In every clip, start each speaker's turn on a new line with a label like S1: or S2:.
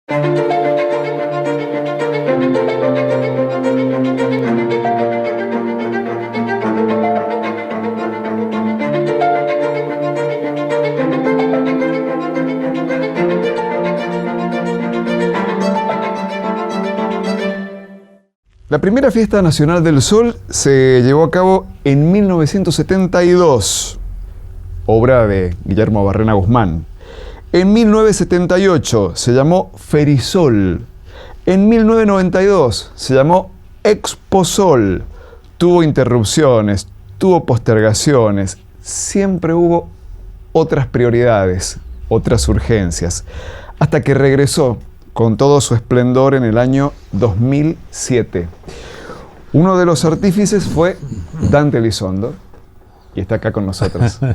S1: La primera fiesta nacional del sol se llevó a cabo en 1972, obra de Guillermo Barrena Guzmán. En 1978 se llamó Ferisol. En 1992 se llamó Exposol. Tuvo interrupciones, tuvo postergaciones, siempre hubo otras prioridades, otras urgencias, hasta que regresó con todo su esplendor en el año 2007. Uno de los artífices fue Dante Elizondo, y está acá con nosotros.
S2: Sí.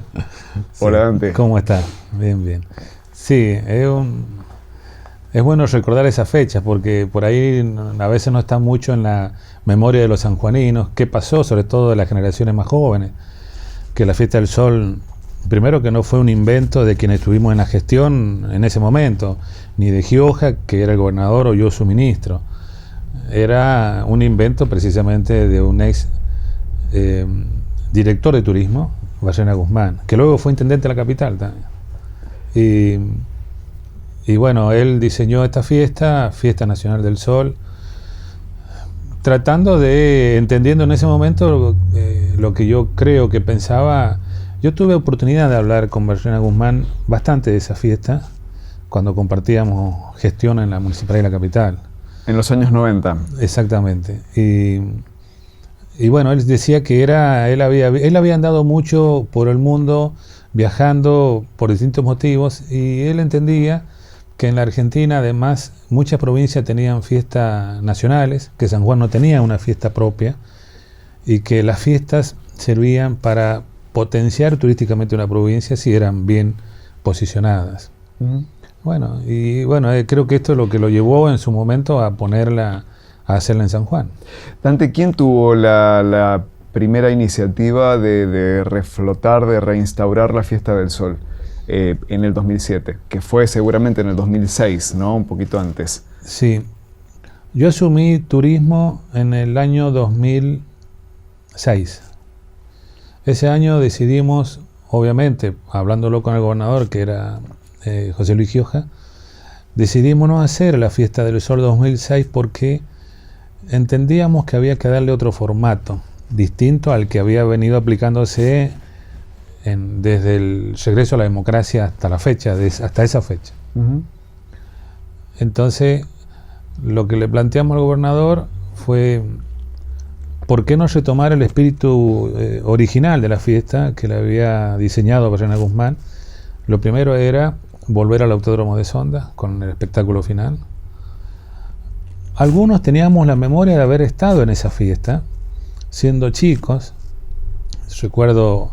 S1: Hola, Dante.
S2: ¿Cómo está? Bien, bien. Sí, es bueno recordar esas fechas, porque por ahí a veces no está mucho en la memoria de los sanjuaninos qué pasó, sobre todo de las generaciones más jóvenes, que la Fiesta del Sol, primero que no fue un invento de quienes estuvimos en la gestión en ese momento, ni de Gioja, que era el gobernador, o yo su ministro. Era un invento precisamente de un ex director de turismo, Barrena Guzmán, que luego fue intendente de la capital también. Y bueno, él diseñó esta fiesta Nacional del Sol, tratando de, entendiendo en ese momento lo que yo creo que pensaba. Yo tuve oportunidad de hablar con Barrena Guzmán bastante de esa fiesta, cuando compartíamos gestión en la Municipalidad de la capital.
S1: En los años 90.
S2: Exactamente. Y bueno, él decía que él había andado mucho por el mundo, viajando por distintos motivos, y él entendía que en la Argentina, además, muchas provincias tenían fiestas nacionales, que San Juan no tenía una fiesta propia, y que las fiestas servían para potenciar turísticamente una provincia si eran bien posicionadas. Bueno, creo que esto es lo que lo llevó en su momento a hacerla en San Juan.
S1: Dante, ¿quién tuvo la primera iniciativa de reflotar, de reinstaurar la Fiesta del Sol en el 2007? Que fue seguramente en el 2006, ¿no? Un poquito antes.
S2: Sí. Yo asumí turismo en el año 2006. Ese año decidimos, obviamente, hablándolo con el gobernador, que era José Luis Gioja, decidimos no hacer la Fiesta del Sol 2006 porque entendíamos que había que darle otro formato, distinto al que había venido aplicándose desde el regreso a la democracia hasta la fecha, hasta esa fecha. Entonces, lo que le planteamos al gobernador fue: ¿por qué no retomar el espíritu original de la fiesta que le había diseñado Barrena Guzmán? Lo primero era volver al Autódromo de Sonda con el espectáculo final. Algunos teníamos la memoria de haber estado en esa fiesta, siendo chicos. Recuerdo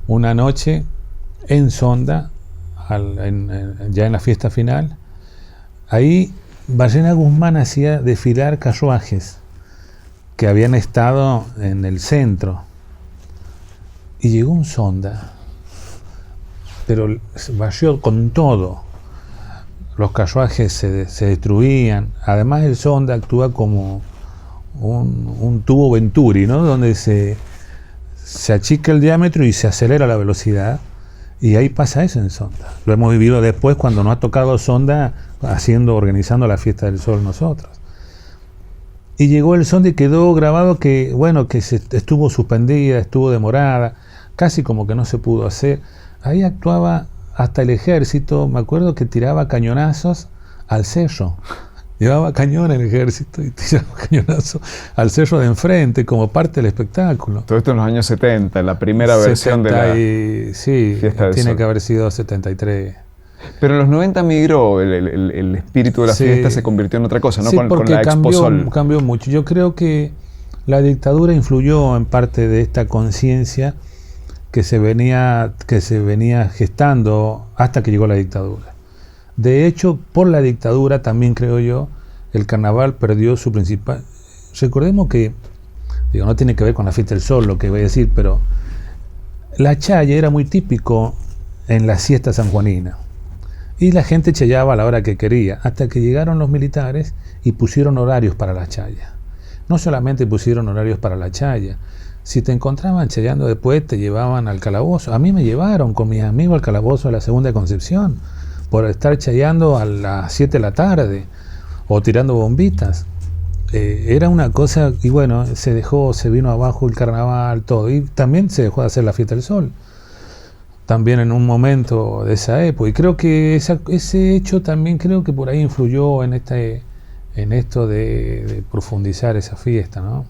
S2: una noche en Sonda, ya en la fiesta final. Ahí Barrena Guzmán hacía desfilar carruajes que habían estado en el centro, y llegó un Sonda, pero vació con todo. Los carruajes se destruían. Además, el Sonda actúa como un tubo Venturi, ¿no? Donde se achica el diámetro y se acelera la velocidad, y ahí pasa eso en Sonda. Lo hemos vivido después cuando nos ha tocado Sonda organizando la Fiesta del Sol nosotros. Y llegó el Sonda y quedó grabado que estuvo suspendida, estuvo demorada, casi como que no se pudo hacer. Ahí actuaba hasta el ejército. Me acuerdo que tiraba cañonazos al cerro. Llevaba cañón el ejército y tiraba cañonazos al cerro de enfrente como parte del espectáculo.
S1: Todo esto en los años 70, la primera versión de la Fiesta del
S2: tiene
S1: Sol.
S2: que haber sido 73.
S1: Pero en los 90 migró, el espíritu de la fiesta se convirtió en otra cosa, ¿no?
S2: Sí,
S1: con la Exposol.
S2: Cambió mucho. Yo creo que la dictadura influyó en parte de esta conciencia que se venía gestando hasta que llegó la dictadura. De hecho, por la dictadura también, creo yo, el carnaval perdió su principal... Recordemos que, no tiene que ver con la Fiesta del Sol lo que voy a decir, pero la chaya era muy típico en la siesta sanjuanina. Y la gente chayaba a la hora que quería, hasta que llegaron los militares y pusieron horarios para la chaya. No solamente pusieron horarios para la chaya, si te encontraban chayando después te llevaban al calabozo. A mí me llevaron con mis amigos al calabozo de la Segunda Concepción por estar chayando a las 7 de la tarde o tirando bombitas. Era una cosa, y bueno, se vino abajo el carnaval, todo, y también se dejó de hacer la fiesta del sol. También en un momento de esa época, y creo que ese hecho también creo que por ahí influyó en esto de profundizar esa fiesta, ¿no?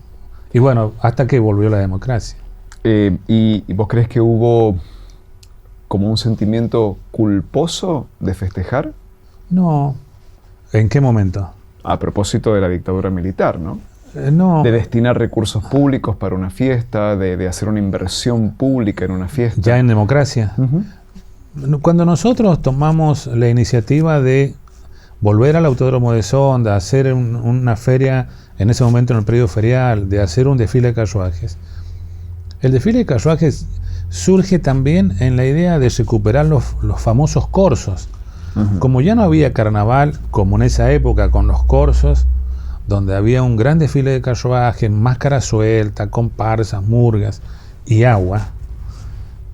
S2: Y bueno, hasta que volvió la democracia.
S1: ¿Y vos crees que hubo como un sentimiento culposo de festejar?
S2: No. ¿En qué momento?
S1: A propósito de la dictadura militar, ¿no?
S2: No.
S1: De destinar recursos públicos para una fiesta, de hacer una inversión pública en una fiesta.
S2: Ya en democracia. Uh-huh. Cuando nosotros tomamos la iniciativa de volver al Autódromo de Sonda, hacer una feria, en ese momento en el periodo ferial, de hacer un desfile de carruajes. El desfile de carruajes surge también en la idea de recuperar los famosos corsos. Uh-huh. Como ya no había carnaval, como en esa época con los corsos, donde había un gran desfile de carruajes, máscara suelta, comparsas, murgas y agua,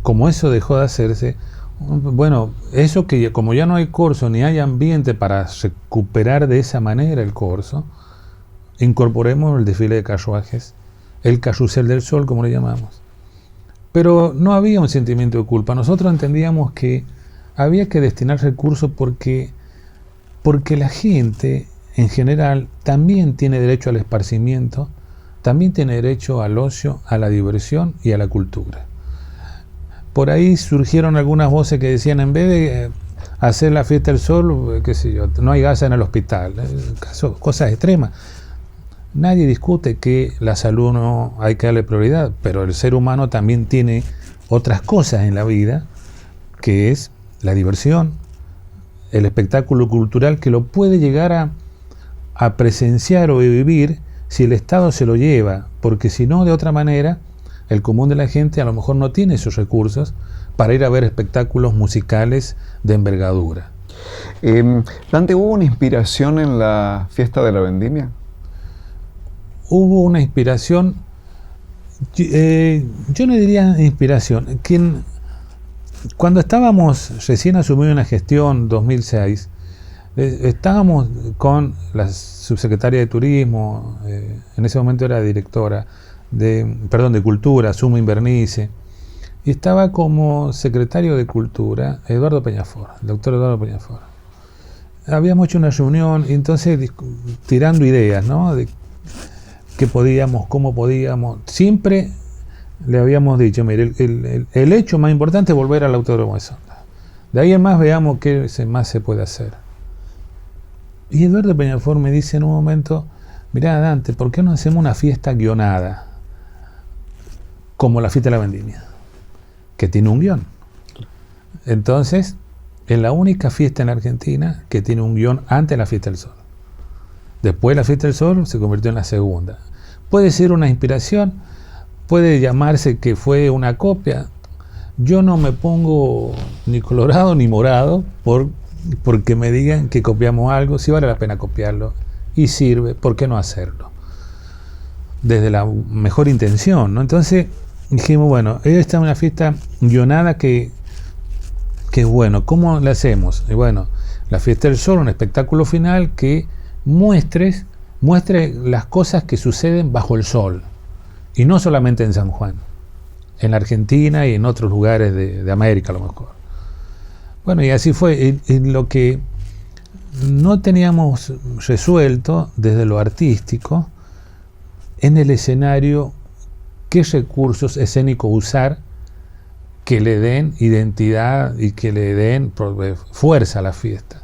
S2: como eso dejó de hacerse, bueno, eso que como ya no hay corso ni hay ambiente para recuperar de esa manera el corso, incorporemos el desfile de carruajes, el carrusel del sol, como le llamamos. Pero no había un sentimiento de culpa. Nosotros entendíamos que había que destinar recursos porque la gente en general también tiene derecho al esparcimiento, también tiene derecho al ocio, a la diversión y a la cultura. Por ahí surgieron algunas voces que decían, en vez de hacer la fiesta del sol, qué sé yo, no hay gas en el hospital, cosas extremas. Nadie discute que la salud no hay que darle prioridad, pero el ser humano también tiene otras cosas en la vida, que es la diversión, el espectáculo cultural, que lo puede llegar a presenciar o vivir si el Estado se lo lleva, porque si no, de otra manera, el común de la gente a lo mejor no tiene esos recursos para ir a ver espectáculos musicales de envergadura.
S1: Dante, ¿hubo una inspiración en la fiesta de la vendimia?
S2: Hubo una inspiración, yo no diría inspiración, cuando estábamos recién asumiendo una gestión 2006, estábamos con la subsecretaria de Turismo, en ese momento era directora de Cultura, Suma Invernice, y estaba como secretario de Cultura Eduardo Peñafort, el doctor Eduardo Peñafort. Habíamos hecho una reunión y entonces tirando ideas, ¿no? De qué podíamos, cómo podíamos. Siempre le habíamos dicho, mire, el hecho más importante es volver al Autódromo de Sonda. De ahí en más veamos qué más se puede hacer. Y Eduardo Peñafort me dice en un momento, mirá Dante, ¿por qué no hacemos una fiesta guionada? Como la fiesta de la vendimia, que tiene un guión. Entonces, es la única fiesta en la Argentina que tiene un guión antes de la fiesta del sol. Después la fiesta del sol se convirtió en la segunda. Puede ser una inspiración, puede llamarse que fue una copia. Yo no me pongo ni colorado ni morado porque me digan que copiamos algo. Si vale la pena copiarlo y sirve, ¿por qué no hacerlo? Desde la mejor intención, ¿no? Entonces dijimos, bueno, esta es una fiesta guionada que es bueno. ¿Cómo la hacemos? Y bueno, la fiesta del sol, un espectáculo final que muestre las cosas que suceden bajo el sol, y no solamente en San Juan, en la Argentina y en otros lugares de América a lo mejor. Bueno, y así fue. Y lo que no teníamos resuelto desde lo artístico, en el escenario, qué recursos escénicos usar que le den identidad y que le den fuerza a la fiesta.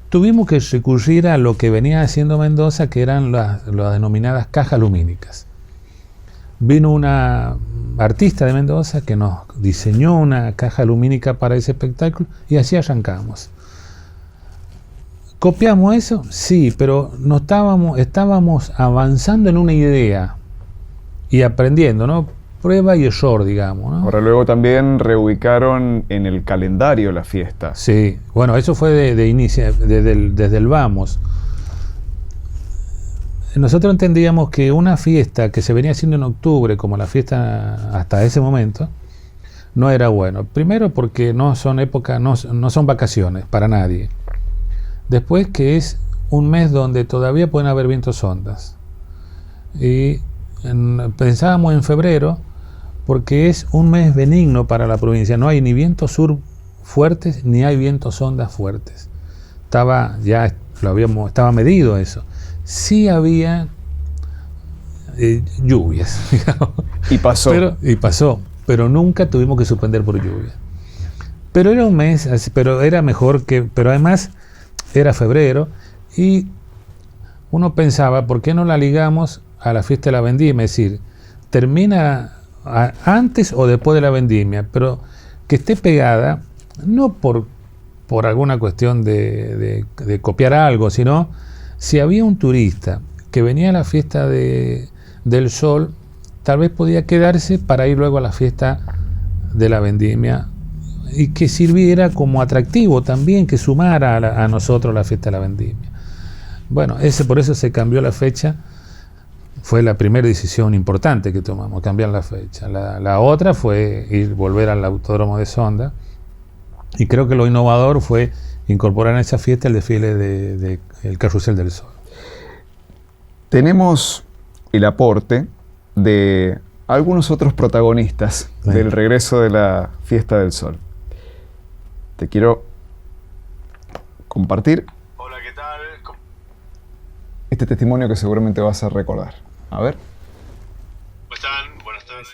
S2: Tuvimos que recurrir a lo que venía haciendo Mendoza, que eran las denominadas cajas lumínicas. Vino una artista de Mendoza que nos diseñó una caja lumínica para ese espectáculo y así arrancamos. ¿Copiamos eso? Sí, pero estábamos avanzando en una idea y aprendiendo, ¿no? prueba y error, digamos, ¿no?
S1: Ahora luego también reubicaron en el calendario la fiesta.
S2: Sí, bueno, eso fue de inicio, desde el vamos. Nosotros entendíamos que una fiesta que se venía haciendo en octubre, como la fiesta hasta ese momento, no era bueno. Primero porque no son no son vacaciones para nadie. Después que es un mes donde todavía pueden haber vientos ondas. Y pensábamos en febrero porque es un mes benigno para la provincia. No hay ni vientos sur fuertes ni hay vientos ondas fuertes. Estaba medido eso. Sí había lluvias, digamos.
S1: Y pasó.
S2: Pero nunca tuvimos que suspender por lluvia. Pero era un mes, pero era mejor pero además era febrero y uno pensaba, ¿por qué no la ligamos a la fiesta de la vendimia? Es decir, termina antes o después de la vendimia, pero que esté pegada, no por alguna cuestión de copiar algo, sino si había un turista que venía a la fiesta del sol, tal vez podía quedarse para ir luego a la fiesta de la vendimia y que sirviera como atractivo también, que sumara a nosotros la fiesta de la vendimia. Bueno, por eso se cambió la fecha. Fue la primera decisión importante que tomamos, cambiar la fecha. La otra fue volver al Autódromo de Sonda, y creo que lo innovador fue incorporar en esa fiesta el desfile del Carrusel del Sol.
S1: Tenemos el aporte de algunos otros protagonistas del regreso de la Fiesta del Sol. Te quiero compartir.
S3: Hola, ¿qué tal?
S1: Este testimonio que seguramente vas a recordar. A ver.
S3: ¿Cómo están? Buenas tardes.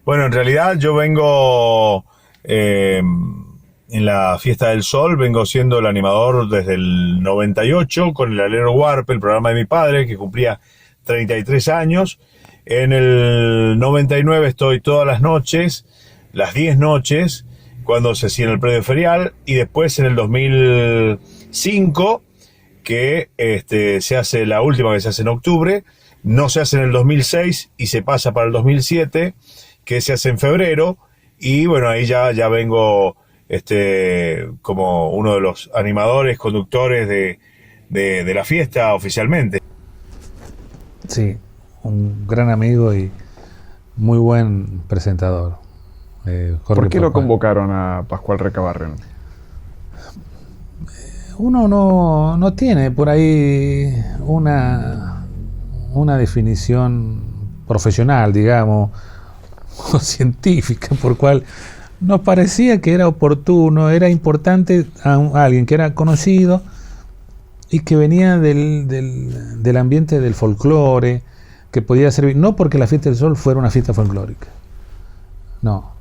S3: Bueno, en realidad yo vengo en la Fiesta del Sol, vengo siendo el animador desde el 98 con el Alero Warp, el programa de mi padre, que cumplía 33 años. En el 99 estoy todas las noches, las 10 noches, cuando se hacía en el predio ferial, y después en el 2005, que se hace la última que se hace en octubre, no se hace en el 2006 y se pasa para el 2007, que se hace en febrero, y bueno, ahí ya vengo como uno de los animadores, conductores de la fiesta oficialmente.
S2: Sí, un gran amigo y muy buen presentador. Jorge
S1: ¿Por qué
S2: Pascual.
S1: lo convocaron a Pascual Recabarren?
S2: Uno no tiene por ahí una definición profesional, digamos, o científica, por cual nos parecía que era oportuno, era importante a alguien que era conocido y que venía del ambiente del folclore, que podía servir, no porque la Fiesta del Sol fuera una fiesta folclórica, no,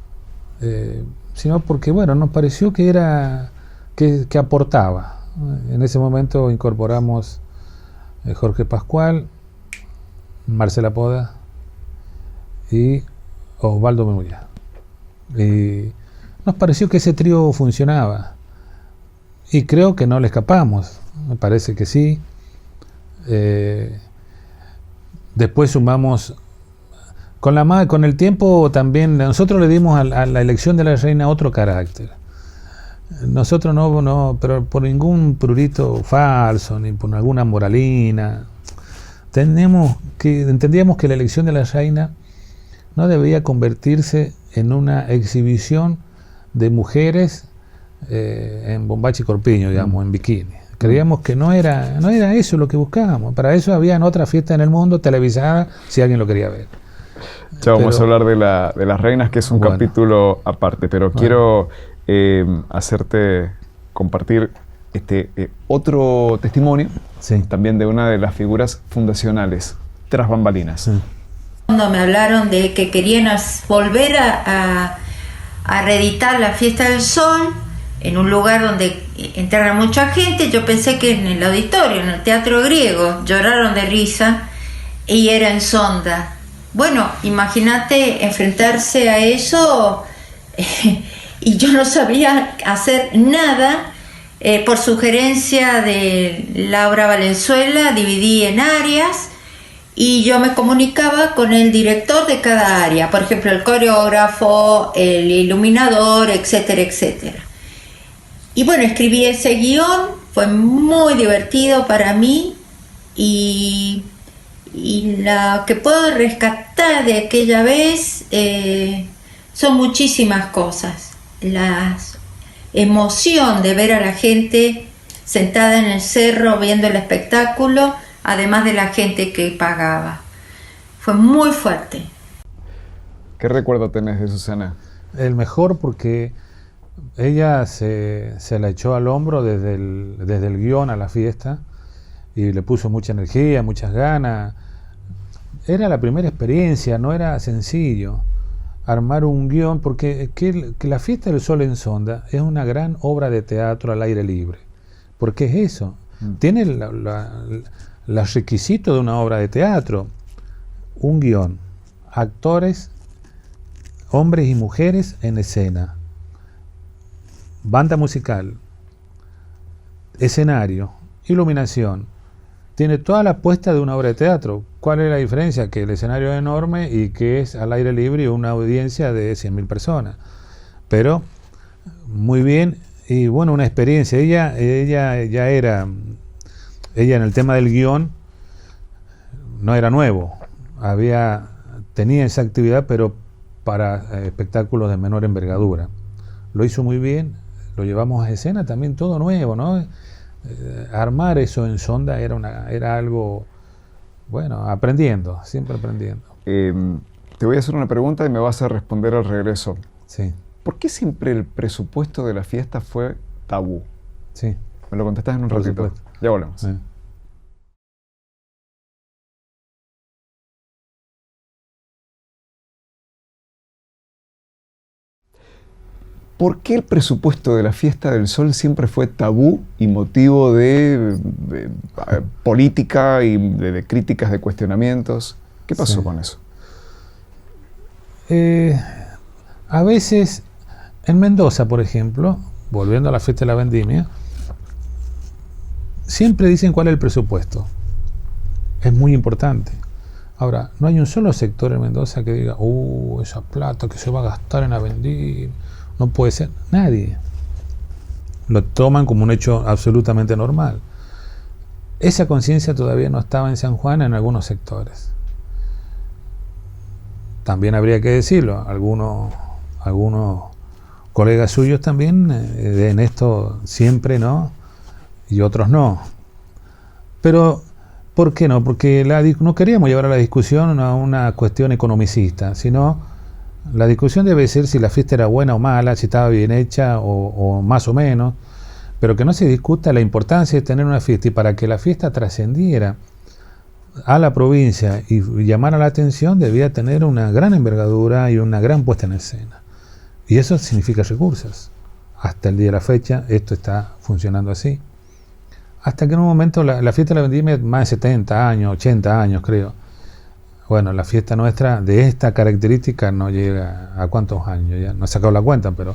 S2: sino porque, bueno, nos pareció que era que aportaba. En ese momento incorporamos Jorge Pascual, Marcela Poda y Osvaldo Memulla. Y nos pareció que ese trío funcionaba. Y creo que no le escapamos. Me parece que sí. Después sumamos con el tiempo también. Nosotros le dimos a la elección de la reina otro carácter. Nosotros no, pero por ningún prurito falso, ni por alguna moralina. Entendíamos que la elección de la reina no debía convertirse en una exhibición de mujeres en bombacha y corpiño, digamos, en bikini. Creíamos que no era eso lo que buscábamos. Para eso habían otras fiestas en el mundo televisadas, si alguien lo quería ver.
S1: Ya vamos a hablar de las reinas, que es un capítulo aparte, pero quiero hacerte compartir otro testimonio, también de una de las figuras fundacionales, tras bambalinas.
S2: Sí.
S4: Cuando me hablaron de que querían volver a reeditar la Fiesta del Sol en un lugar donde entrara mucha gente, yo pensé que en el auditorio, en el Teatro Griego, lloraron de risa, y era en Sonda. Bueno, imagínate enfrentarse a eso, y yo no sabía hacer nada. Por sugerencia de Laura Valenzuela dividí en áreas y yo me comunicaba con el director de cada área, por ejemplo el coreógrafo, el iluminador, etcétera, etcétera. Y bueno, escribí ese guión, fue muy divertido para mí, y lo que puedo rescatar de aquella vez son muchísimas cosas. La emoción de ver a la gente sentada en el cerro viendo el espectáculo, además de la gente que pagaba. Fue muy fuerte.
S1: ¿Qué recuerdo tenés de Susana?
S2: El mejor, porque ella se la echó al hombro desde el guión a la fiesta y le puso mucha energía, muchas ganas. Era la primera experiencia, no era sencillo armar un guión, porque que la Fiesta del Sol en Sonda es una gran obra de teatro al aire libre. Porque es eso, tiene los requisitos de una obra de teatro: un guión, actores, hombres y mujeres en escena, banda musical, escenario, iluminación. Tiene toda la puesta de una obra de teatro. ¿Cuál es la diferencia? Que el escenario es enorme y que es al aire libre y una audiencia de 100.000 personas. Pero muy bien, y bueno, una experiencia. Ella en el tema del guión no era nuevo. Tenía esa actividad, pero para espectáculos de menor envergadura. Lo hizo muy bien, lo llevamos a escena también todo nuevo, ¿no? Armar eso en Sonda era algo, bueno, aprendiendo, siempre aprendiendo.
S1: Te voy a hacer una pregunta y me vas a responder al regreso.
S2: Sí.
S1: ¿Por qué siempre el presupuesto de la fiesta fue tabú?
S2: Sí.
S1: Me lo contestás en un
S2: Por
S1: ratito.
S2: supuesto.
S1: Ya volvemos.
S2: Sí.
S1: ¿Por qué el presupuesto de la Fiesta del Sol siempre fue tabú y motivo de política y de críticas, de cuestionamientos? ¿Qué pasó con eso?
S2: A veces, en Mendoza, por ejemplo, volviendo a la Fiesta de la Vendimia, siempre dicen cuál es el presupuesto. Es muy importante. Ahora, no hay un solo sector en Mendoza que diga, esa plata que se va a gastar en la vendimia. No puede ser. Nadie. Lo toman como un hecho absolutamente normal. Esa conciencia todavía no estaba en San Juan en algunos sectores. También habría que decirlo, algunos colegas suyos también en esto siempre no, y otros no. Pero, ¿por qué no? Porque no queríamos llevar a la discusión a una cuestión economicista, sino la discusión debe ser si la fiesta era buena o mala, si estaba bien hecha o más o menos, pero que no se discuta la importancia de tener una fiesta, y para que la fiesta trascendiera a la provincia y llamara la atención debía tener una gran envergadura y una gran puesta en escena. Y eso significa recursos. Hasta el día de la fecha esto está funcionando así. Hasta que en un momento la fiesta de la vendimia, más de 70 años, 80 años creo. Bueno, la fiesta nuestra de esta característica no llega a cuántos años, ya no he sacado la cuenta, pero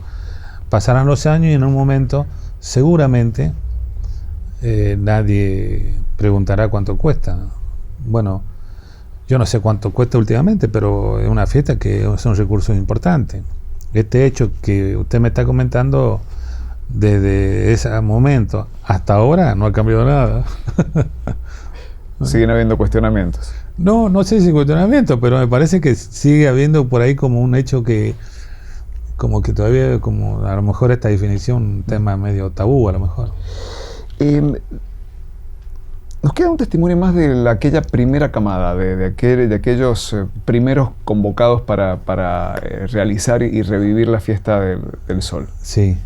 S2: pasarán los años y en un momento seguramente nadie preguntará cuánto cuesta. Bueno, yo no sé cuánto cuesta últimamente, pero es una fiesta que son recursos importantes. Este hecho que usted me está comentando, desde ese momento hasta ahora no ha cambiado nada.
S1: Siguen habiendo cuestionamientos.
S2: No sé si cuestionamiento, pero me parece que sigue habiendo por ahí como un hecho que como que todavía, como a lo mejor esta definición, un tema medio tabú a lo mejor.
S1: Nos queda un testimonio más de aquella primera camada, de aquellos primeros convocados para realizar y revivir la Fiesta del Sol.
S2: Sí.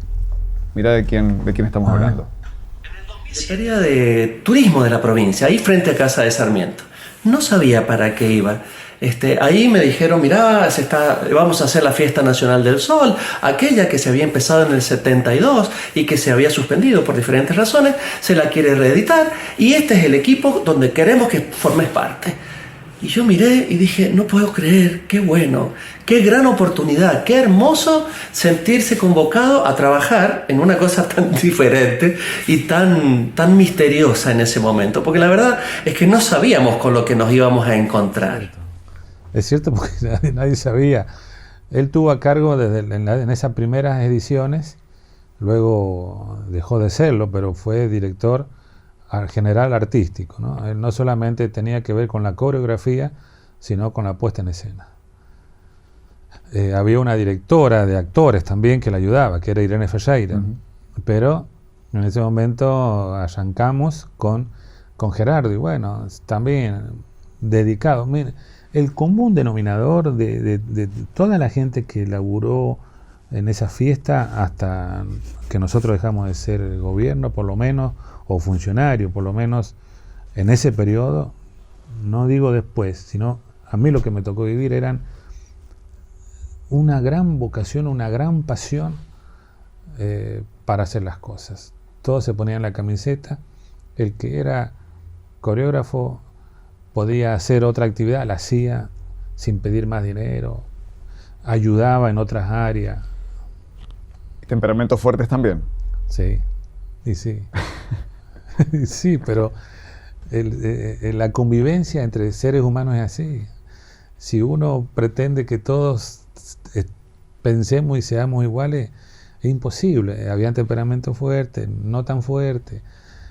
S1: Mira de quién estamos hablando.
S5: Secretaría de Turismo de la provincia, ahí frente a Casa de Sarmiento. No sabía para qué iba. Ahí me dijeron, mirá, vamos a hacer la Fiesta Nacional del Sol, aquella que se había empezado en el 72 y que se había suspendido por diferentes razones, se la quiere reeditar y este es el equipo donde queremos que formes parte. Y yo miré y dije, no puedo creer, qué bueno, qué gran oportunidad, qué hermoso sentirse convocado a trabajar en una cosa tan diferente y tan misteriosa en ese momento, porque la verdad es que no sabíamos con lo que nos íbamos a encontrar.
S2: Es cierto, porque nadie sabía. Él tuvo a cargo en esas primeras ediciones, luego dejó de serlo, pero fue director general artístico, ¿no? Él no solamente tenía que ver con la coreografía, sino con la puesta en escena. Había una directora de actores también que la ayudaba, que era Irene Ferreira. Pero en ese momento arrancamos con Gerardo, y bueno, también dedicado. Mire, el común denominador de toda la gente que laburó en esa fiesta hasta que nosotros dejamos de ser gobierno, por lo menos, o funcionario, por lo menos en ese periodo, no digo después, sino a mí lo que me tocó vivir eran una gran vocación, una gran pasión para hacer las cosas. Todos se ponían la camiseta, el que era coreógrafo podía hacer otra actividad, la hacía sin pedir más dinero, ayudaba en otras áreas.
S1: ¿Temperamentos fuertes también?
S2: Sí, y sí. Sí, pero la convivencia entre seres humanos es así. Si uno pretende que todos pensemos y seamos iguales, es imposible. Había temperamento fuerte, no tan fuerte,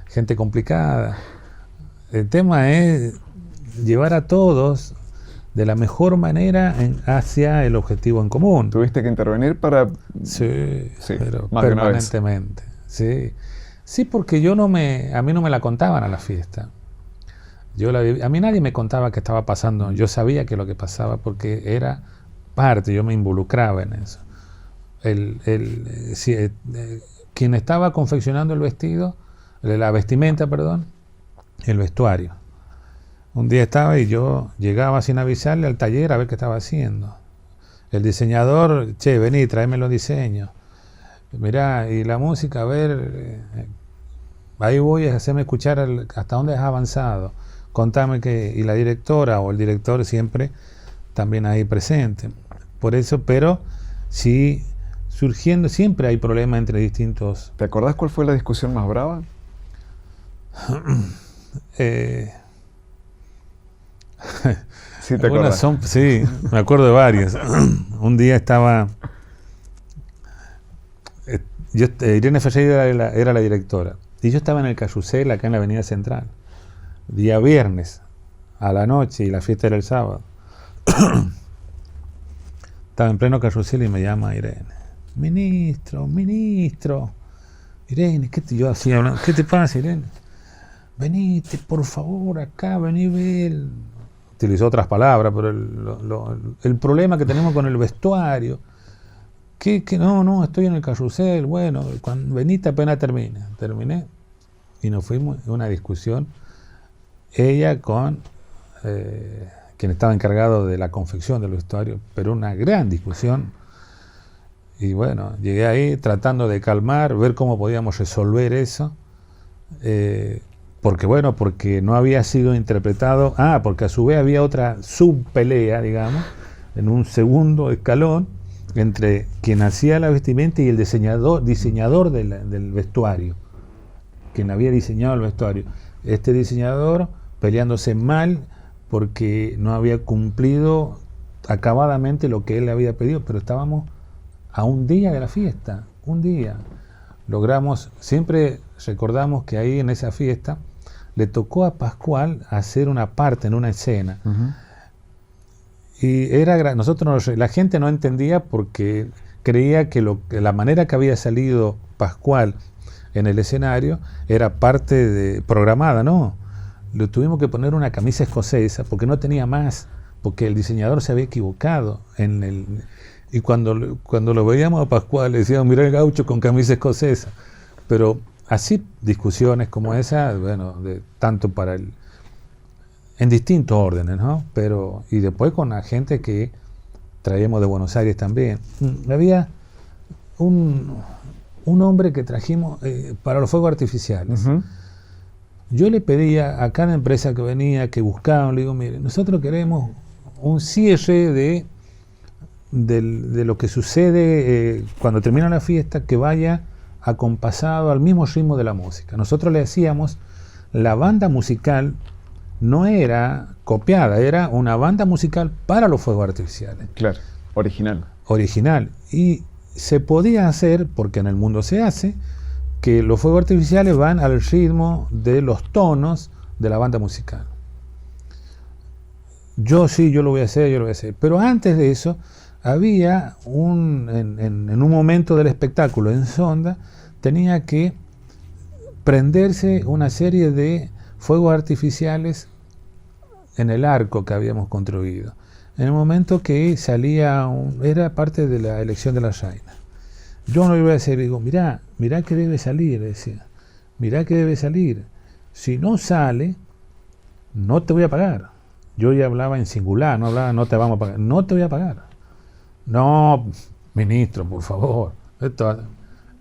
S2: gente complicada. El tema es llevar a todos de la mejor manera hacia el objetivo en común.
S1: ¿Tuviste que intervenir para...?
S2: Sí, pero
S1: más de una vez.
S2: permanentemente. Sí. Sí, porque a mí no me la contaban a la fiesta. A mí nadie me contaba qué estaba pasando. Yo sabía que lo que pasaba porque era parte, yo me involucraba en eso. Quien estaba confeccionando el vestido, la vestimenta, perdón, el vestuario. Un día estaba y yo llegaba sin avisarle al taller a ver qué estaba haciendo. El diseñador, che, vení, tráeme los diseños. Mirá, y la música, a ver, ahí voy a hacerme escuchar hasta dónde has avanzado. Contame qué. Y la directora o el director siempre también ahí presente. Por eso, pero sí, surgiendo, siempre hay problemas entre distintos.
S1: ¿Te acordás cuál fue la discusión más brava? Sí, te acuerdas.
S2: Sí, me acuerdo de varias. Un día estaba... Irene Ferreira era la directora. Y yo estaba en el Carrusel, acá en la Avenida Central. Día viernes, a la noche, y la fiesta era el sábado. Estaba en pleno Carrusel y me llama Irene. Ministro. Irene, ¿qué te pasa, Irene? Venite, por favor, acá, vení, ver. Utilizó otras palabras, pero el problema que tenemos con el vestuario... No, estoy en el Carrusel. Bueno, venite apenas terminé y nos fuimos en una discusión, ella con quien estaba encargado de la confección del vestuario, pero una gran discusión. Y bueno, llegué ahí tratando de calmar, ver cómo podíamos resolver eso, porque no había sido interpretado, porque a su vez había otra subpelea, digamos, en un segundo escalón, entre quien hacía la vestimenta y el diseñador del vestuario, quien había diseñado el vestuario. Este diseñador peleándose mal porque no había cumplido acabadamente lo que él le había pedido, pero estábamos a un día de la fiesta, un día. Siempre recordamos que ahí en esa fiesta le tocó a Pascual hacer una parte en una escena. Y la gente no entendía porque creía que la manera que había salido Pascual en el escenario era parte programada, ¿no? Le tuvimos que poner una camisa escocesa porque no tenía más, porque el diseñador se había equivocado y cuando lo veíamos a Pascual le decíamos, mirá el gaucho con camisa escocesa. Pero así discusiones como esa, bueno, tanto para en distintos órdenes, ¿no? Y después con la gente que traíamos de Buenos Aires también. Había un hombre que trajimos para los fuegos artificiales. yo le pedía a cada empresa que venía, que buscaban, le digo, mire, nosotros queremos un cierre de lo que sucede cuando termina la fiesta, que vaya acompasado al mismo ritmo de la música. Nosotros le hacíamos, la banda musical no era copiada, era una banda musical para los fuegos artificiales.
S1: Claro, original.
S2: Original. Y se podía hacer, porque en el mundo se hace, que los fuegos artificiales van al ritmo de los tonos de la banda musical. Yo lo voy a hacer. Pero antes de eso, había en un momento del espectáculo en Sonda, tenía que prenderse una serie de fuegos artificiales en el arco que habíamos construido. En el momento que salía, era parte de la elección de la reina. Yo no iba a decir, digo, mirá que debe salir, decía, mirá que debe salir. Si no sale, no te voy a pagar. Yo ya hablaba en singular, no hablaba, no te vamos a pagar, no te voy a pagar. No, ministro, por favor.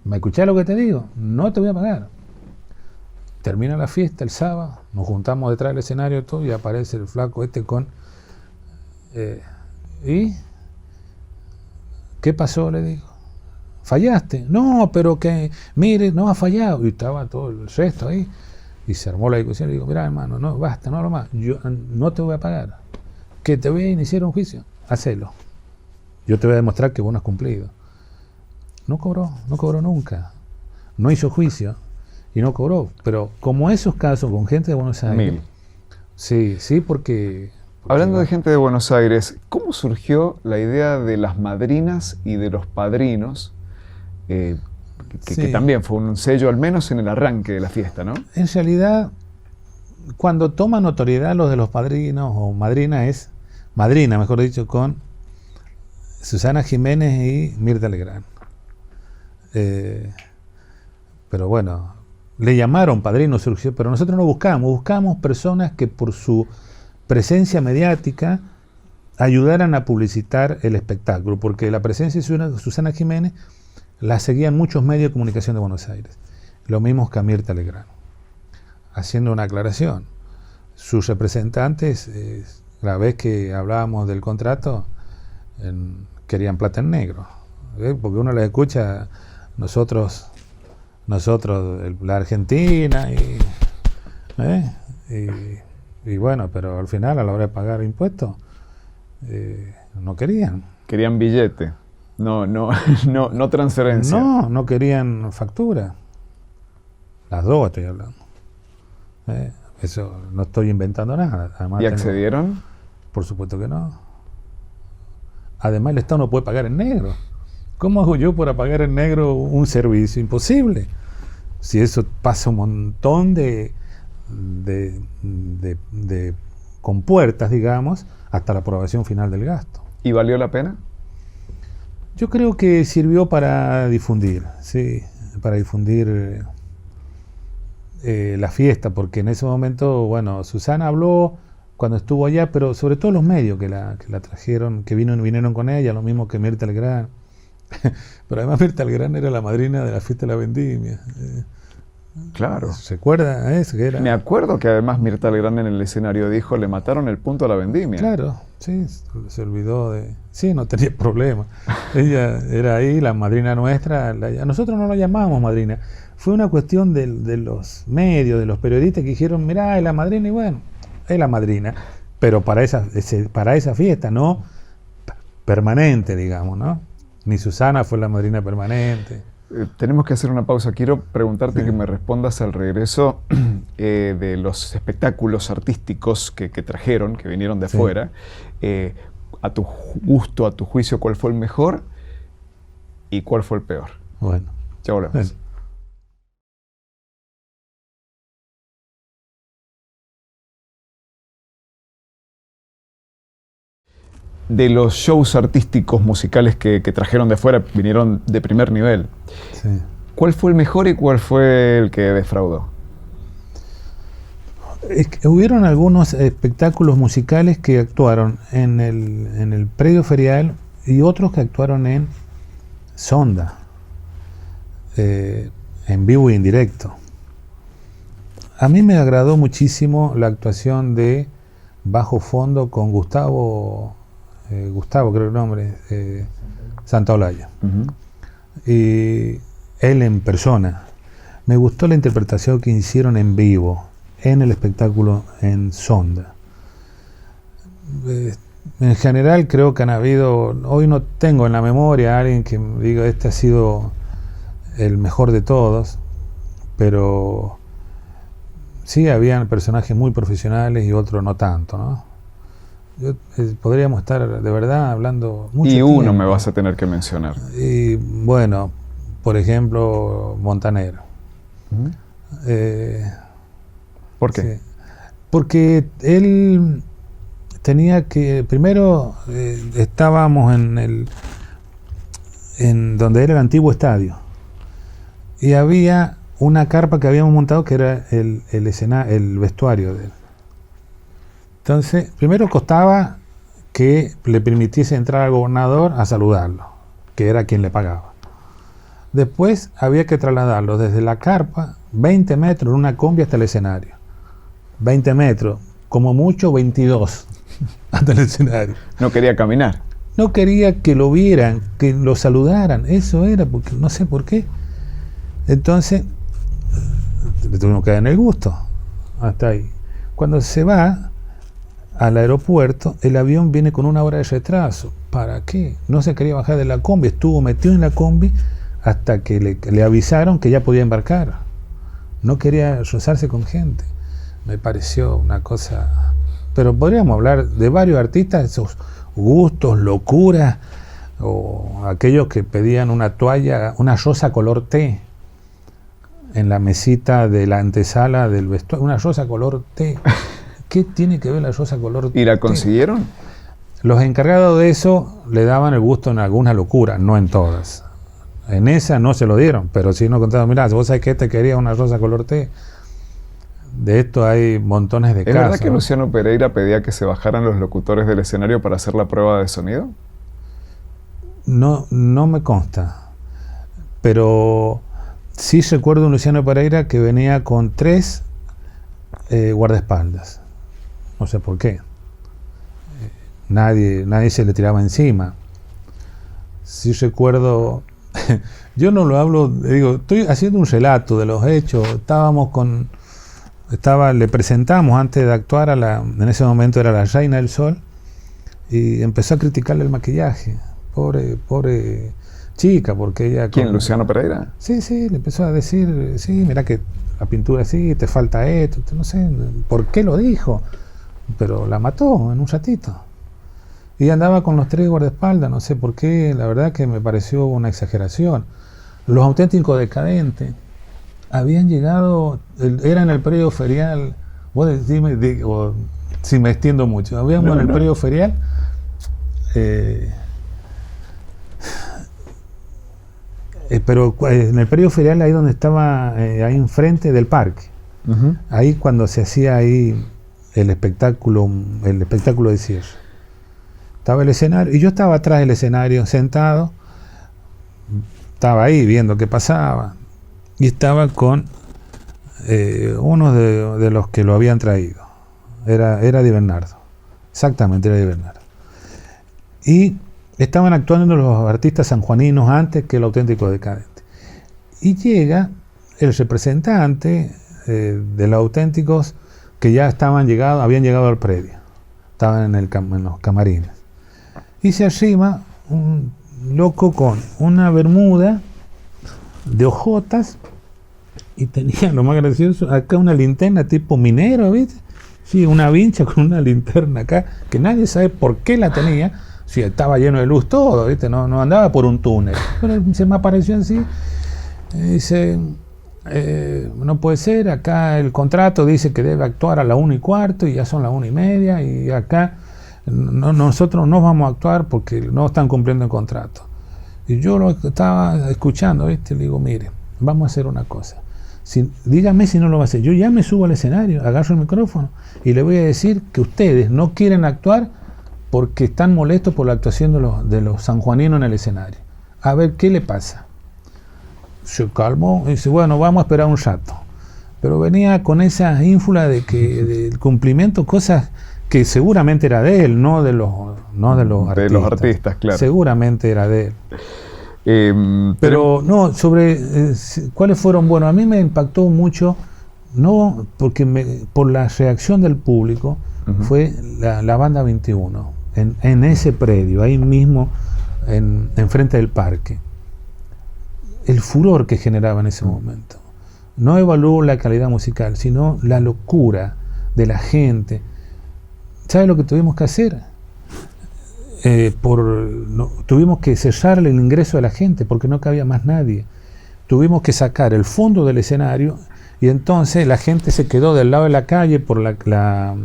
S2: ¿Me escuchás lo que te digo? No te voy a pagar. Termina la fiesta el sábado, nos juntamos detrás del escenario todo y aparece el flaco con... ¿Y? ¿Qué pasó? Le digo. ¿Fallaste? No, pero que... Mire, no ha fallado. Y estaba todo el resto ahí. Y se armó la discusión. Le digo, mira, hermano, no, basta, no hablo más. Yo no te voy a pagar. Que te voy a iniciar un juicio. Hacelo. Yo te voy a demostrar que vos no has cumplido. No cobró nunca. No hizo juicio y no cobró. Pero como esos casos con gente de Buenos Aires...
S1: 1000.
S2: Sí, porque
S1: Hablando de gente de Buenos Aires, ¿cómo surgió la idea de las madrinas y de los padrinos? Que también fue un sello, al menos en el arranque de la fiesta, ¿no?
S2: En realidad, cuando toma notoriedad los de los padrinos o madrina, mejor dicho, con Susana Jiménez y Mirta Legrand. Pero bueno, le llamaron padrino, surgió, pero nosotros no buscamos personas que por su presencia mediática ayudaran a publicitar el espectáculo, porque la presencia de Susana Jiménez la seguían muchos medios de comunicación de Buenos Aires, lo mismo que a Mirta Legrand. Haciendo una aclaración, sus representantes, la vez que hablábamos del contrato, querían plata en negro, porque uno les escucha, nosotros la Argentina y bueno, pero al final a la hora de pagar impuestos no querían.
S1: Querían billete, no transferencia.
S2: No querían factura. Las dos estoy hablando. Eso no estoy inventando nada. Además,
S1: ¿y accedieron?
S2: Por supuesto que no. Además el Estado no puede pagar en negro. ¿Cómo hago yo para pagar en negro un servicio? Imposible. Si eso pasa un montón de compuertas, digamos, hasta la aprobación final del gasto.
S1: ¿Y valió la pena?
S2: Yo creo que sirvió para difundir, sí, para difundir la fiesta, porque en ese momento, bueno, Susana habló cuando estuvo allá, pero sobre todo los medios que la trajeron, que vinieron con ella, lo mismo que Mirta Legrand. Pero además Mirta Legrand era la madrina de la fiesta de la vendimia.
S1: Claro.
S2: ¿Se acuerda eso? Que era...
S1: Me acuerdo que además Mirta Legrand en el escenario dijo, le mataron el punto a la vendimia.
S2: Claro, sí, se olvidó de... Sí, no tenía problema. Ella era ahí, la madrina nuestra. A nosotros no la llamábamos madrina. Fue una cuestión de los medios, de los periodistas que dijeron, mirá, es la madrina, y bueno, es la madrina. Pero para esa fiesta, no permanente, digamos, ¿no? Ni Susana fue la madrina permanente.
S1: Tenemos que hacer una pausa. Quiero preguntarte que me respondas al regreso de los espectáculos artísticos que trajeron, que vinieron de afuera. A tu gusto, a tu juicio, ¿cuál fue el mejor y cuál fue el peor?
S2: Bueno.
S1: Ya volvemos.
S2: Bueno.
S1: De los shows artísticos musicales que trajeron de afuera, vinieron de primer nivel.
S2: Sí.
S1: ¿Cuál fue el mejor y cuál fue el que defraudó?
S2: Hubieron algunos espectáculos musicales que actuaron en el predio ferial y otros que actuaron en Sonda, en vivo y en directo. A mí me agradó muchísimo la actuación de Bajo Fondo con Gustavo creo el nombre, Santaolalla. Y él en persona. Me gustó la interpretación que hicieron en vivo, en el espectáculo en Sonda. En general creo que han habido, hoy no tengo en la memoria a alguien que me diga este ha sido el mejor de todos, pero sí habían personajes muy profesionales y otros no tanto, ¿no? Podríamos estar de verdad hablando mucho
S1: Y
S2: tiempo.
S1: uno me vas a tener que mencionar.
S2: Y bueno, por ejemplo, Montaner.
S1: ¿Por qué?
S2: Sí. Porque él tenía que, primero estábamos en donde era el antiguo estadio y había una carpa que habíamos montado que era el vestuario de él. Entonces, primero costaba que le permitiese entrar al gobernador a saludarlo, que era quien le pagaba. Después había que trasladarlo desde la carpa 20 metros en una combi hasta el escenario. 20 metros, como mucho 22 hasta el escenario.
S1: No quería caminar.
S2: No quería que lo vieran, que lo saludaran. Eso era, porque no sé por qué. Entonces, le tuvimos que dar en el gusto. Hasta ahí. Cuando se va al aeropuerto, el avión viene con 1 hora de retraso. ¿Para qué? No se quería bajar de la combi. Estuvo metido en la combi hasta que le avisaron que ya podía embarcar. No quería rozarse con gente. Me pareció una cosa... Pero podríamos hablar de varios artistas, esos gustos, locuras, o aquellos que pedían una toalla, una rosa color té, en la mesita de la antesala del vestuario, una rosa color té. ¿Qué tiene que ver la rosa color té?
S1: ¿Y la consiguieron?
S2: Los encargados de eso le daban el gusto en algunas locuras, no en todas. En esa no se lo dieron, pero sí nos contaron, mirá, vos sabés que este quería una rosa color té. De esto hay montones de
S1: ¿Es
S2: casos.
S1: verdad que Luciano Pereira pedía que se bajaran los locutores del escenario para hacer la prueba de sonido?
S2: No me consta, pero sí recuerdo un Luciano Pereira que venía con 3 guardaespaldas. No sé por qué. Nadie se le tiraba encima. Sí recuerdo, yo no lo hablo, digo, estoy haciendo un relato de los hechos. Le presentamos antes de actuar en ese momento era la Reina del Sol, y empezó a criticarle el maquillaje. Pobre chica, porque ella...
S1: ¿Quién? ¿Luciano Pereira?
S2: Sí, le empezó a decir, sí, mira que la pintura sí, te falta esto, no sé por qué lo dijo, pero la mató en un ratito. Y andaba con los 3 guardaespaldas, no sé por qué, la verdad que me pareció una exageración. Los Auténticos Decadentes habían llegado, era en el periodo ferial, vos decime, si me extiendo mucho, habíamos en el periodo ferial, pero en el periodo ferial ahí donde estaba, ahí enfrente del parque, ahí cuando se hacía ahí el espectáculo de cierre, estaba el escenario, y yo estaba atrás del escenario sentado, estaba ahí viendo qué pasaba, y estaba con uno de los que lo habían traído. Era Di Bernardo. Exactamente, era Di Bernardo. Y estaban actuando los artistas sanjuaninos antes que el Auténtico Decadente. Y llega el representante de los Auténticos que ya habían llegado al predio. Estaban en los camarines. Y se arrima un loco con una bermuda de hojotas, y tenía, lo más gracioso, acá una linterna tipo minero, ¿viste? Sí, una vincha con una linterna acá, que nadie sabe por qué la tenía, si estaba lleno de luz todo, ¿viste? No andaba por un túnel, pero se me apareció así, dice, no puede ser, acá el contrato dice que debe actuar a la 1:15, y ya son las 1:30, y acá nosotros no vamos a actuar porque no están cumpliendo el contrato. Y yo lo estaba escuchando, ¿viste? Le digo, mire, vamos a hacer una cosa. Dígame si no lo va a hacer. Yo ya me subo al escenario, agarro el micrófono y le voy a decir que ustedes no quieren actuar porque están molestos por la actuación de los sanjuaninos en el escenario. A ver qué le pasa. Se calmó y dice, bueno, vamos a esperar un rato. pero venía con esa ínfula de que del cumplimiento, cosas que seguramente era de él, no de los artistas.
S1: De los artistas, claro.
S2: Seguramente era de él. Pero no, sobre cuáles fueron, bueno, a mí me impactó mucho, no porque por la reacción del público, fue la Banda 21, en ese predio, ahí mismo, enfrente del parque. El furor que generaba en ese momento. No evaluó la calidad musical, sino la locura de la gente. ¿Sabe lo que tuvimos que hacer? Tuvimos que cerrar el ingreso de la gente porque no cabía más nadie. Tuvimos que sacar el fondo del escenario y entonces la gente se quedó del lado de la calle por la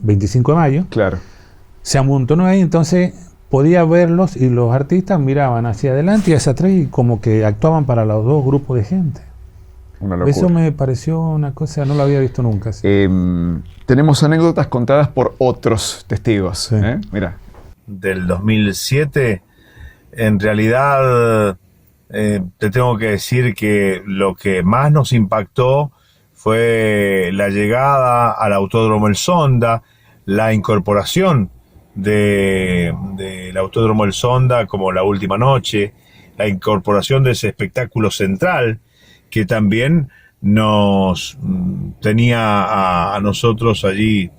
S2: 25 de mayo.
S1: Claro.
S2: Se amontonó ahí, entonces podía verlos y los artistas miraban hacia adelante y hacia atrás y como que actuaban para los dos grupos de gente.
S1: Una locura.
S2: Eso me pareció una cosa, no lo había visto nunca. Sí.
S1: Tenemos anécdotas contadas por otros testigos.
S2: Sí.
S1: Mira.
S3: Del 2007, en realidad te tengo que decir que lo que más nos impactó fue la llegada al Autódromo El Sonda, la incorporación del Autódromo El Sonda como La Última Noche, la incorporación de ese espectáculo central que también nos tenía a nosotros allí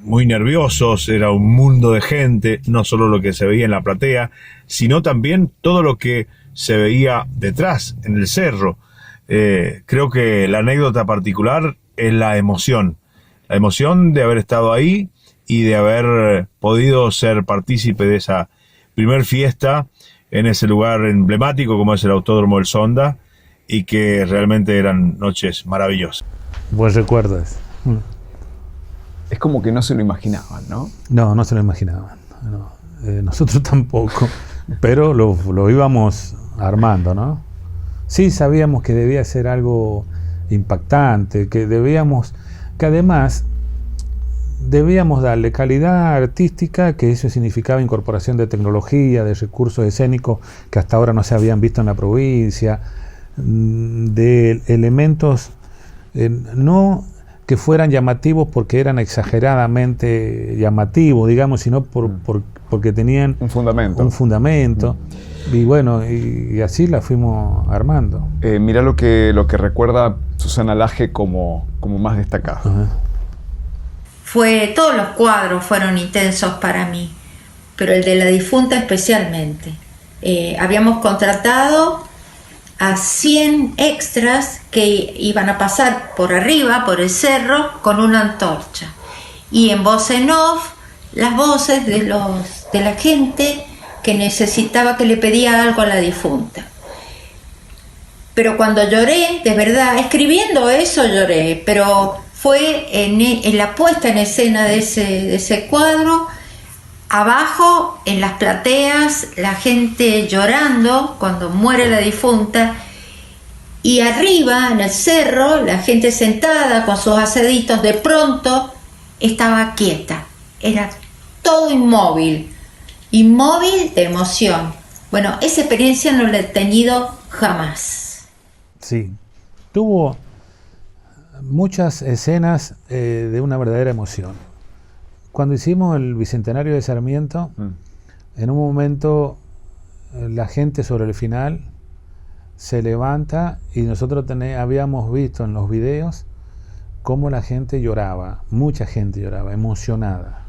S3: muy nerviosos. Era un mundo de gente, no solo lo que se veía en la platea, sino también todo lo que se veía detrás, en el cerro. Creo que la anécdota particular es la emoción de haber estado ahí y de haber podido ser partícipe de esa primer fiesta en ese lugar emblemático como es el Autódromo del Sonda, y que realmente eran noches maravillosas.
S2: Buen recuerdo ese.
S1: Es como que no se lo imaginaban, ¿no?
S2: No se lo imaginaban. No. Nosotros tampoco, pero lo íbamos armando, ¿no? Sí sabíamos que debía ser algo impactante, que además debíamos darle calidad artística, que eso significaba incorporación de tecnología, de recursos escénicos que hasta ahora no se habían visto en la provincia, de elementos no que fueran llamativos porque eran exageradamente llamativos, digamos, sino porque tenían
S1: un fundamento.
S2: Y bueno, y así la fuimos armando.
S1: Mira lo que recuerda Susana Laje como más destacado.
S4: Todos los cuadros fueron intensos para mí, pero el de la difunta especialmente. Habíamos contratado a 100 extras que iban a pasar por arriba, por el cerro, con una antorcha. Y en voz en off, las voces de la gente que necesitaba, que le pedía algo a la difunta. Pero cuando lloré, de verdad, escribiendo eso lloré, pero fue en la puesta en escena de ese cuadro. Abajo, en las plateas, la gente llorando cuando muere la difunta, y arriba, en el cerro, la gente sentada con sus asaditos, de pronto estaba quieta. Era todo inmóvil de emoción. Bueno, esa experiencia no la he tenido jamás.
S2: Sí, tuvo muchas escenas de una verdadera emoción. Cuando hicimos el Bicentenario de Sarmiento, en un momento la gente sobre el final se levanta y nosotros habíamos visto en los videos cómo la gente lloraba, mucha gente lloraba, emocionada.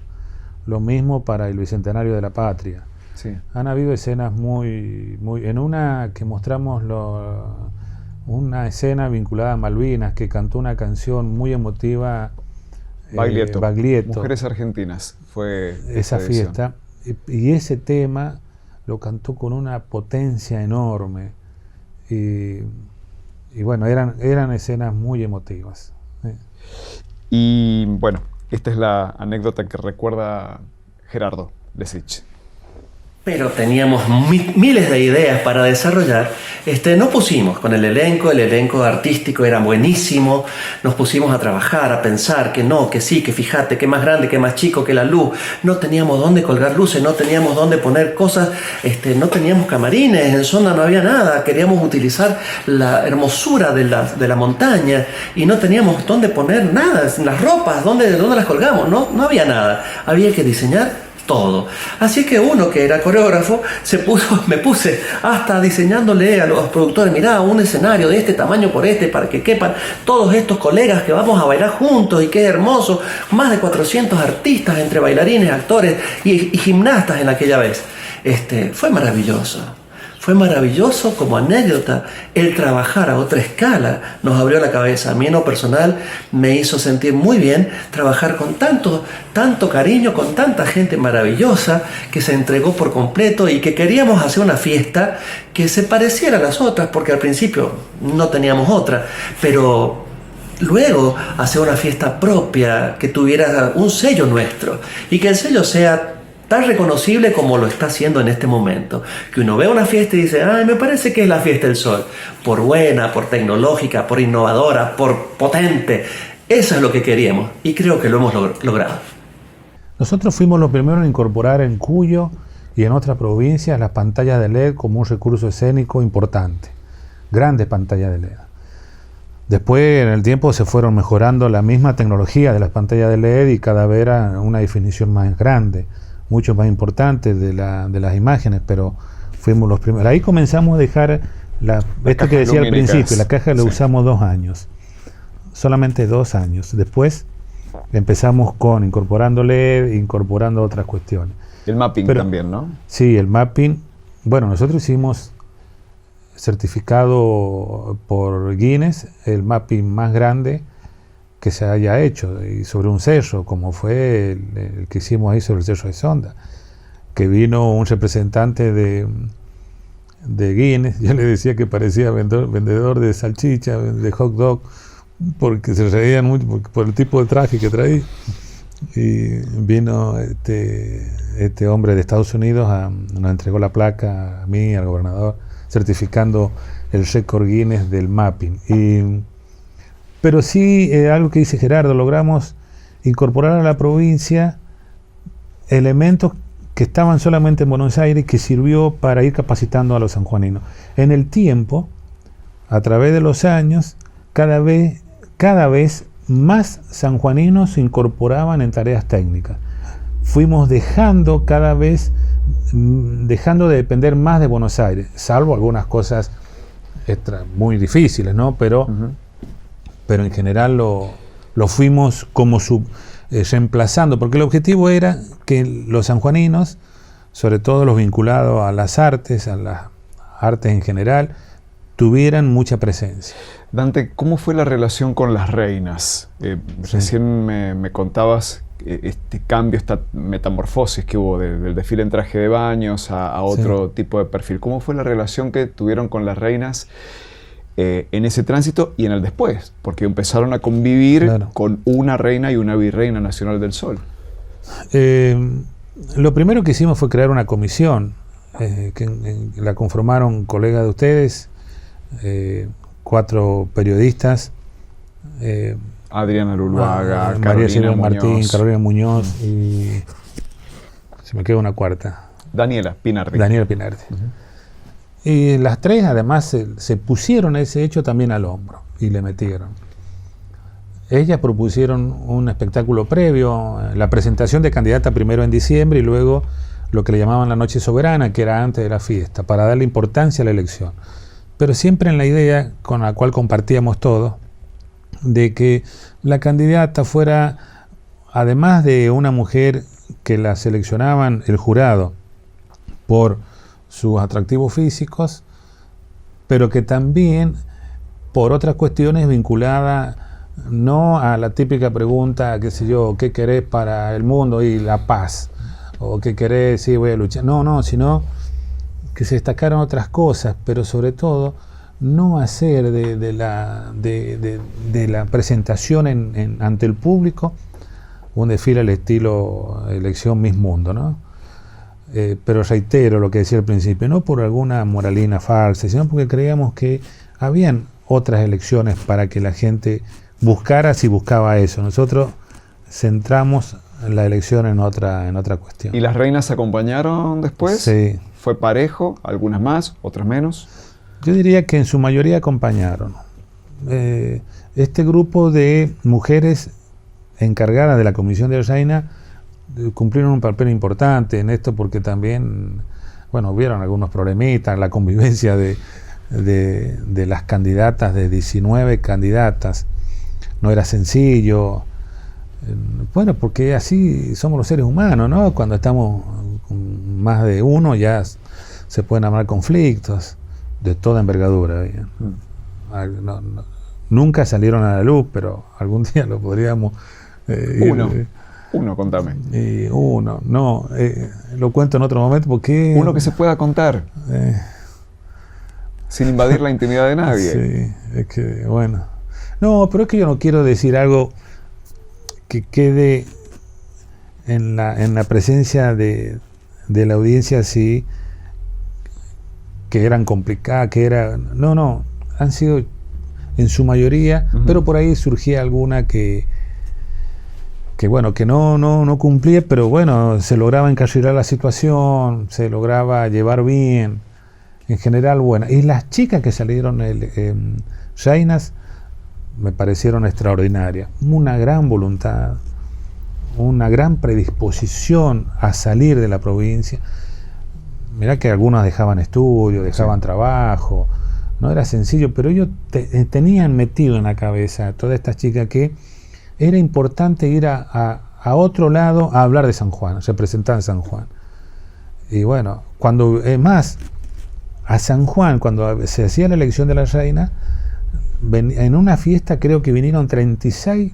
S2: Lo mismo para el Bicentenario de la Patria.
S1: Sí.
S2: Han habido escenas muy... En una que mostramos una escena vinculada a Malvinas, que cantó una canción muy emotiva, Baglietto.
S1: Mujeres Argentinas fue
S2: esa fiesta, y ese tema lo cantó con una potencia enorme, y bueno, eran escenas muy emotivas.
S1: Y bueno, esta es la anécdota que recuerda Gerardo Lesich.
S5: pero teníamos miles de ideas para desarrollar. Nos pusimos con el elenco artístico era buenísimo, nos pusimos a trabajar, a pensar que no, que sí, que fíjate, que más grande, que más chico, que la luz, no teníamos dónde colgar luces, no teníamos dónde poner cosas, no teníamos camarines, en Sonda no había nada, queríamos utilizar la hermosura de la montaña y no teníamos dónde poner nada, las ropas, dónde las colgamos, no había nada, había que diseñar todo. Así que uno que era coreógrafo me puse hasta diseñándole a los productores, mirá, un escenario de este tamaño por para que quepan todos estos colegas que vamos a bailar juntos y qué hermoso, más de 400 artistas entre bailarines, actores y gimnastas en aquella vez. Fue maravilloso como anécdota. El trabajar a otra escala nos abrió la cabeza. A mí en lo personal me hizo sentir muy bien trabajar con tanto cariño, con tanta gente maravillosa que se entregó por completo y que queríamos hacer una fiesta que se pareciera a las otras, porque al principio no teníamos otra, pero luego hacer una fiesta propia que tuviera un sello nuestro y que el sello sea tan reconocible como lo está haciendo en este momento. Que uno ve una fiesta y dice, me parece que es la Fiesta del Sol. Por buena, por tecnológica, por innovadora, por potente. Eso es lo que queríamos y creo que lo hemos logrado.
S2: Nosotros fuimos los primeros en incorporar en Cuyo y en otras provincias las pantallas de LED como un recurso escénico importante. Grandes pantallas de LED. Después, en el tiempo, se fueron mejorando la misma tecnología de las pantallas de LED y cada vez era una definición más grande, mucho más importante de las imágenes, pero fuimos los primeros. Ahí comenzamos a dejar esto que decía al principio, la caja la usamos 2 años, solamente 2 años. Después empezamos incorporando LED, incorporando otras cuestiones.
S1: El mapping también, ¿no?
S2: Sí, el mapping. Bueno, nosotros hicimos certificado por Guinness, el mapping más grande que se haya hecho, y sobre un cerro, como fue el que hicimos ahí sobre el cerro de Sonda, que vino un representante de Guinness. Yo le decía que parecía vendedor de salchicha, de hot dog, porque se reían mucho por el tipo de traje que traía. Y vino este hombre de Estados Unidos, nos entregó la placa a mí, al gobernador, certificando el récord Guinness del mapping. Pero sí, algo que dice Gerardo, logramos incorporar a la provincia elementos que estaban solamente en Buenos Aires, que sirvió para ir capacitando a los sanjuaninos. En el tiempo, a través de los años, cada vez más sanjuaninos se incorporaban en tareas técnicas. Fuimos dejando de depender más de Buenos Aires, salvo algunas cosas muy difíciles, ¿no? Pero en general lo fuimos como reemplazando, porque el objetivo era que los sanjuaninos, sobre todo los vinculados a las artes en general, tuvieran mucha presencia.
S1: Dante, ¿cómo fue la relación con las reinas? Recién me contabas este cambio, esta metamorfosis que hubo del desfile en traje de baños a otro tipo de perfil. ¿Cómo fue la relación que tuvieron con las reinas en ese tránsito y en el después? Porque empezaron a convivir con una reina y una virreina nacional del Sol.
S2: Lo primero que hicimos fue crear una comisión que la conformaron colegas de ustedes, 4 periodistas,
S1: Adriana Luluaga,
S2: María Silvia Martín,
S1: Muñoz.
S2: Carolina Muñoz y se me queda una cuarta.
S1: Daniela Pinardi.
S2: Y las 3 además se pusieron ese hecho también al hombro y le metieron. Ellas propusieron un espectáculo previo, la presentación de candidata primero en diciembre y luego lo que le llamaban la noche soberana, que era antes de la fiesta, para darle importancia a la elección. Pero siempre en la idea con la cual compartíamos todos, de que la candidata fuera, además de una mujer que la seleccionaban el jurado por sus atractivos físicos, pero que también por otras cuestiones vinculadas no a la típica pregunta, qué sé yo, ¿qué querés para el mundo y la paz? O ¿qué querés? Sí, voy a luchar. No, sino que se destacaron otras cosas, pero sobre todo no hacer de la presentación ante el público un desfile al estilo elección Miss Mundo, ¿no? pero reitero lo que decía al principio, no por alguna moralina falsa, sino porque creíamos que habían otras elecciones para que la gente buscara si buscaba eso. Nosotros centramos la elección en otra cuestión.
S1: ¿Y las reinas acompañaron después?
S2: Sí.
S1: ¿Fue parejo? ¿Algunas más? ¿Otras menos?
S2: Yo diría que en su mayoría acompañaron. Este grupo de mujeres encargadas de la Comisión de Reina cumplieron un papel importante en esto porque también, bueno, hubieron algunos problemitas, la convivencia de las candidatas, de 19 candidatas, no era sencillo. Bueno, porque así somos los seres humanos, ¿no? Cuando estamos con más de uno ya se pueden armar conflictos de toda envergadura. Nunca salieron a la luz, pero algún día lo podríamos...
S1: Uno, contame.
S2: Lo cuento en otro momento porque...
S1: Uno que se pueda contar. Sin invadir la intimidad de nadie.
S2: Sí, es que, bueno. No, pero es que yo no quiero decir algo que quede en la presencia de la audiencia así, que eran complicadas, No, han sido en su mayoría, pero por ahí surgía alguna que bueno, que no cumplía, pero bueno, se lograba encarrilar la situación, se lograba llevar bien, en general buena. Y las chicas que salieron reinas me parecieron extraordinarias, una gran voluntad, una gran predisposición a salir de la provincia. Mirá que algunas dejaban estudio, dejaban trabajo, no era sencillo, pero ellos tenían metido en la cabeza, todas estas chicas, que era importante ir a otro lado a hablar de San Juan, representar a San Juan. Y bueno, más a San Juan, cuando se hacía la elección de la reina, en una fiesta creo que vinieron 36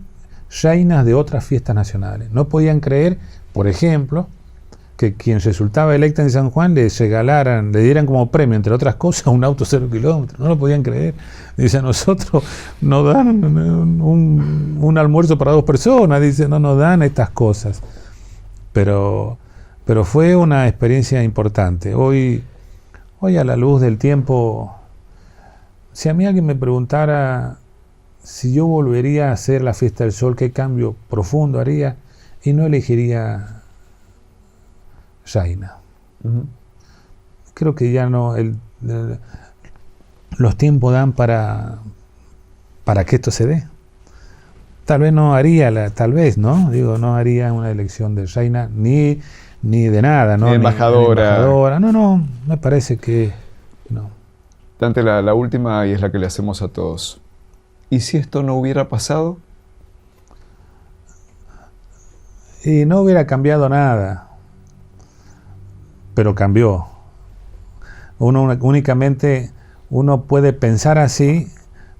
S2: reinas de otras fiestas nacionales. No podían creer, por ejemplo, que quien resultaba electa en San Juan le dieran como premio, entre otras cosas, un auto 0 kilómetros. No lo podían creer. Dice, a nosotros nos dan un almuerzo para 2 personas. Dice, no nos dan estas cosas. Pero fue una experiencia importante. Hoy a la luz del tiempo, si a mí alguien me preguntara si yo volvería a hacer la Fiesta del Sol, qué cambio profundo haría, y no elegiría reina. Creo que ya no, los tiempos dan para que esto se dé. Tal vez no haría no haría una elección de reina ni de nada, ¿no?
S1: Ni embajadora.
S2: No, me parece que no.
S1: Dante, la última, y es la que le hacemos a todos. ¿Y si esto no hubiera pasado?
S2: Y no hubiera cambiado nada, pero cambió. Únicamente uno puede pensar así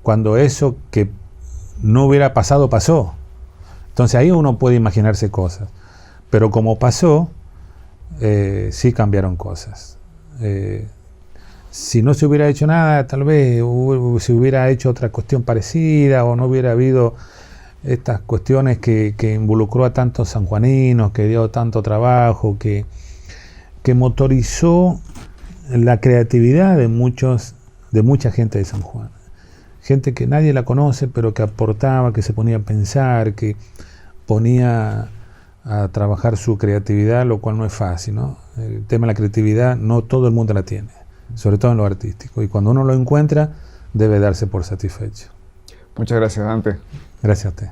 S2: cuando eso que no hubiera pasado, pasó. Entonces ahí uno puede imaginarse cosas. Pero como pasó, sí cambiaron cosas. Si no se hubiera hecho nada, tal vez se hubiera hecho otra cuestión parecida, o no hubiera habido estas cuestiones que involucró a tantos sanjuaninos, que dio tanto trabajo, que motorizó la creatividad de mucha gente de San Juan. Gente que nadie la conoce, pero que aportaba, que se ponía a pensar, que ponía a trabajar su creatividad, lo cual no es fácil, ¿no? El tema de la creatividad no todo el mundo la tiene, sobre todo en lo artístico, y cuando uno lo encuentra debe darse por satisfecho.
S1: Muchas gracias, Dante.
S2: Gracias a usted.